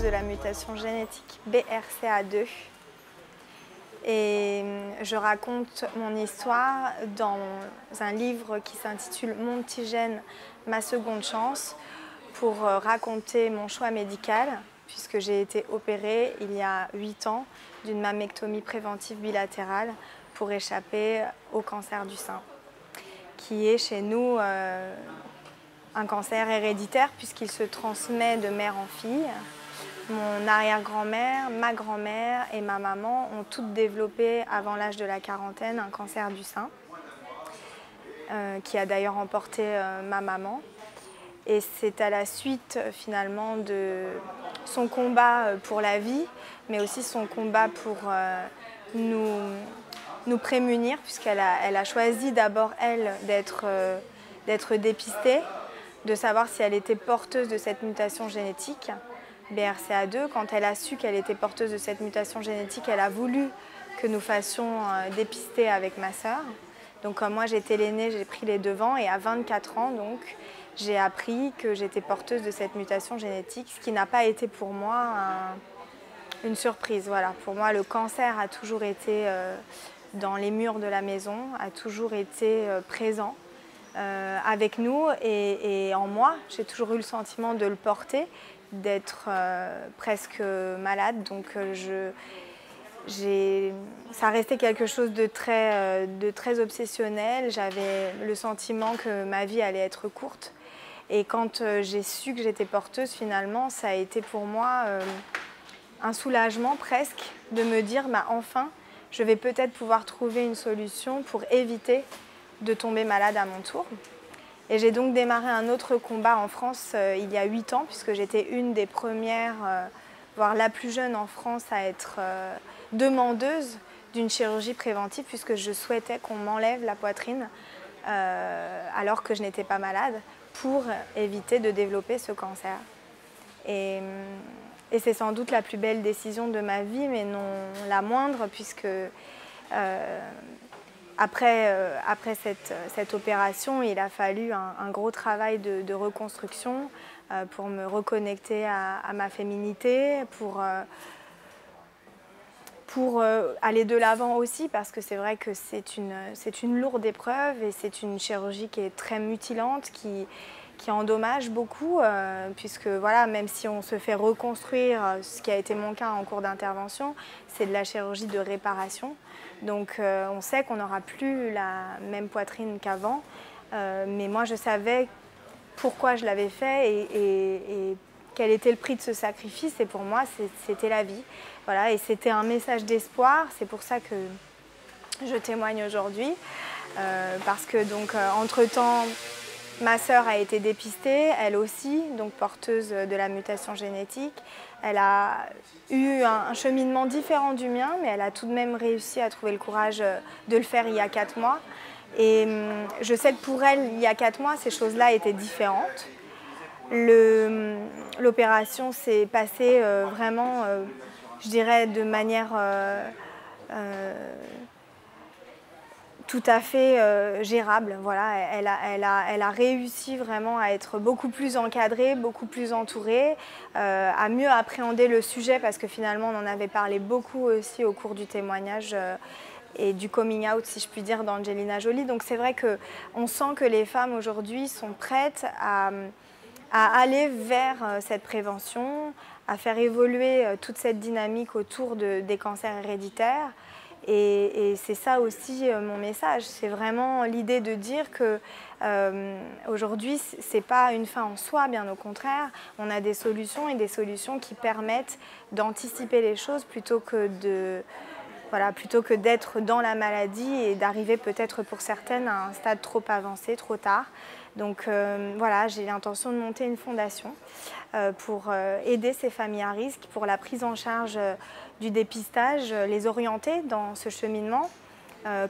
de la mutation génétique BRCA2 et je raconte mon histoire dans un livre qui s'intitule Mon petit gène, ma seconde chance, pour raconter mon choix médical puisque j'ai été opérée il y a 8 ans d'une mammectomie préventive bilatérale pour échapper au cancer du sein, qui est chez nous un cancer héréditaire puisqu'il se transmet de mère en fille. Mon arrière-grand-mère, ma grand-mère et ma maman ont toutes développé avant l'âge de la quarantaine un cancer du sein qui a d'ailleurs emporté ma maman. Et c'est à la suite finalement de son combat pour la vie, mais aussi son combat pour nous prémunir, puisqu'elle a choisi d'abord, elle, d'être dépistée, de savoir si elle était porteuse de cette mutation génétique, BRCA2. Quand elle a su qu'elle était porteuse de cette mutation génétique, elle a voulu que nous fassions dépister avec ma sœur. Donc comme moi j'étais l'aînée, j'ai pris les devants et à 24 ans, donc, j'ai appris que j'étais porteuse de cette mutation génétique, ce qui n'a pas été pour moi une surprise. Voilà. Pour moi, le cancer a toujours été dans les murs de la maison, a toujours été présent avec nous et en moi. J'ai toujours eu le sentiment de le porter, d'être presque malade. Donc ça restait quelque chose de très obsessionnel. J'avais le sentiment que ma vie allait être courte. Et quand j'ai su que j'étais porteuse, finalement, ça a été pour moi un soulagement presque de me dire bah, enfin, je vais peut-être pouvoir trouver une solution pour éviter de tomber malade à mon tour. Et j'ai donc démarré un autre combat en France il y a 8 ans, puisque j'étais une des premières, voire la plus jeune en France à être demandeuse d'une chirurgie préventive, puisque je souhaitais qu'on m'enlève la poitrine alors que je n'étais pas malade, pour éviter de développer ce cancer. Et c'est sans doute la plus belle décision de ma vie, mais non la moindre, puisque après cette opération, il a fallu un gros travail de reconstruction pour me reconnecter à ma féminité, pour aller de l'avant aussi, parce que c'est vrai que c'est une lourde épreuve et c'est une chirurgie qui est très mutilante, qui endommage beaucoup, puisque voilà, même si on se fait reconstruire, ce qui a été mon cas en cours d'intervention, c'est de la chirurgie de réparation. Donc on sait qu'on n'aura plus la même poitrine qu'avant, mais moi je savais pourquoi je l'avais fait et quel était le prix de ce sacrifice, et pour moi c'était la vie. Voilà, et c'était un message d'espoir, c'est pour ça que je témoigne aujourd'hui, parce que donc entre-temps, ma sœur a été dépistée, elle aussi, donc porteuse de la mutation génétique. Elle a eu un cheminement différent du mien, mais elle a tout de même réussi à trouver le courage de le faire il y a 4 mois. Et je sais que pour elle, il y a 4 mois, ces choses-là étaient différentes. L'opération s'est passée vraiment, je dirais, de manière tout à fait gérable. Voilà, elle a réussi vraiment à être beaucoup plus encadrée, beaucoup plus entourée, à mieux appréhender le sujet, parce que finalement on en avait parlé beaucoup aussi au cours du témoignage et du coming out, si je puis dire, d'Angelina Jolie. Donc c'est vrai qu'on sent que les femmes aujourd'hui sont prêtes à aller vers cette prévention, à faire évoluer toute cette dynamique autour des cancers héréditaires. Et c'est ça aussi mon message, c'est vraiment l'idée de dire que aujourd'hui, ce n'est pas une fin en soi, bien au contraire. On a des solutions, et des solutions qui permettent d'anticiper les choses plutôt que d'être dans la maladie et d'arriver peut-être pour certaines à un stade trop avancé, trop tard. Donc voilà, j'ai l'intention de monter une fondation pour aider ces familles à risque, pour la prise en charge du dépistage, les orienter dans ce cheminement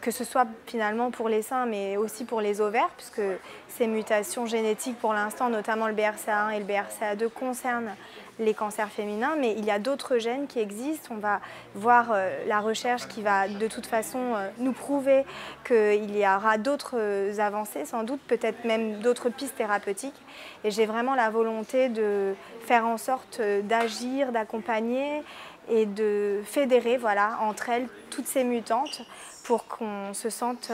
que ce soit finalement pour les seins mais aussi pour les ovaires, puisque ces mutations génétiques pour l'instant, notamment le BRCA1 et le BRCA2, concernent les cancers féminins, mais il y a d'autres gènes qui existent. On va voir la recherche qui va de toute façon nous prouver qu'il y aura d'autres avancées, sans doute, peut-être même d'autres pistes thérapeutiques. Et j'ai vraiment la volonté de faire en sorte d'agir, d'accompagner et de fédérer voilà, entre elles toutes ces mutantes pour qu'on se sente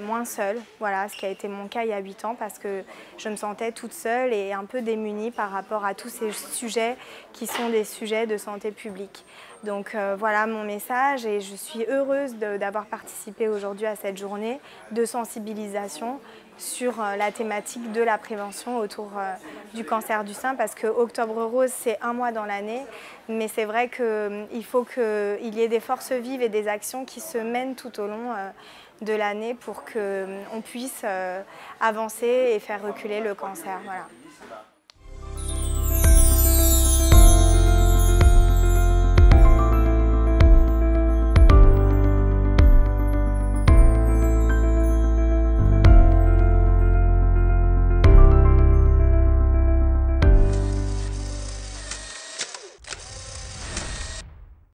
moins seule. Voilà, ce qui a été mon cas il y a 8 ans parce que je me sentais toute seule et un peu démunie par rapport à tous ces sujets qui sont des sujets de santé publique. Donc voilà mon message et je suis heureuse d'avoir participé aujourd'hui à cette journée de sensibilisation sur la thématique de la prévention autour du cancer du sein parce que Octobre Rose, c'est un mois dans l'année, mais c'est vrai qu'il faut qu'il y ait des forces vives et des actions qui se mènent tout au long de l'année pour qu'on puisse avancer et faire reculer le cancer. Voilà.